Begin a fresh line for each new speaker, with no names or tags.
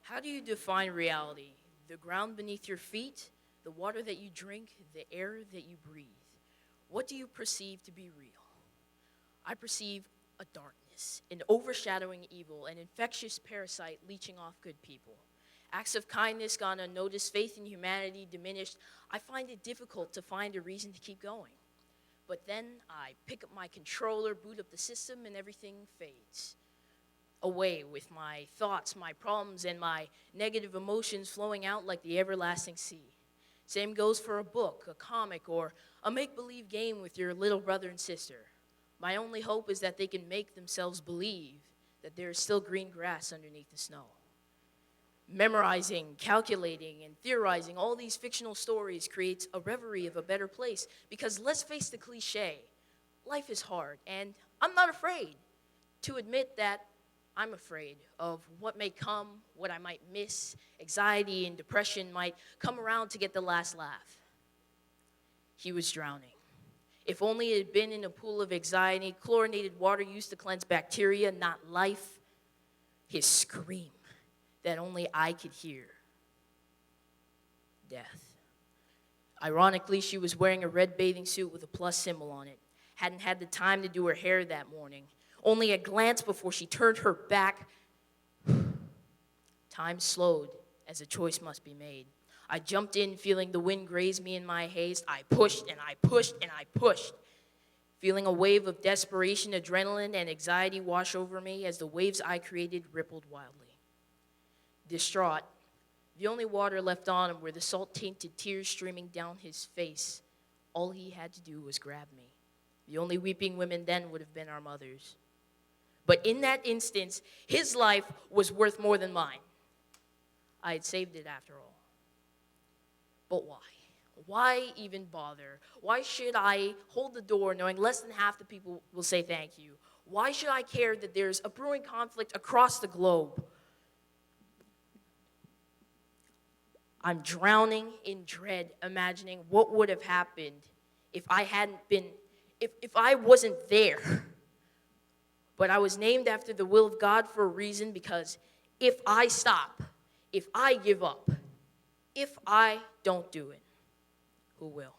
How do you define reality? The ground beneath your feet, the water that you drink, the air that you breathe. What do you perceive to be real? I perceive a darkness, an overshadowing evil, an infectious parasite leeching off good people. Acts of kindness gone unnoticed, faith in humanity diminished. I find it difficult to find a reason to keep going. But then I pick up my controller, boot up the system, and everything fades away with my thoughts, my problems, and my negative emotions flowing out like the everlasting sea. Same goes for a book, a comic, or a make-believe game with your little brother and sister. My only hope is that they can make themselves believe that there is still green grass underneath the snow. Memorizing, calculating, and theorizing all these fictional stories creates a reverie of a better place because let's face the cliche, life is hard, and I'm not afraid to admit that I'm afraid of what may come, what I might miss. Anxiety and depression might come around to get the last laugh. He was drowning. If only it had been in a pool of anxiety, chlorinated water used to cleanse bacteria, not life. His scream that only I could hear. Death. Ironically, she was wearing a red bathing suit with a plus symbol on it. Hadn't had the time to do her hair that morning. Only a glance before she turned her back. Time slowed as a choice must be made. I jumped in, feeling the wind graze me in my haste. I pushed and I pushed and I pushed, feeling a wave of desperation, adrenaline, and anxiety wash over me as the waves I created rippled wildly. Distraught, the only water left on him were the salt-tainted tears streaming down his face. All he had to do was grab me. The only weeping women then would have been our mothers. But in that instance, his life was worth more than mine. I had saved it after all. But why? Why even bother? Why should I hold the door knowing less than half the people will say thank you? Why should I care that there's a brewing conflict across the globe? I'm drowning in dread, imagining what would have happened if I wasn't there. But I was named after the will of God for a reason, because if I stop, if I give up, if I don't do it, who will?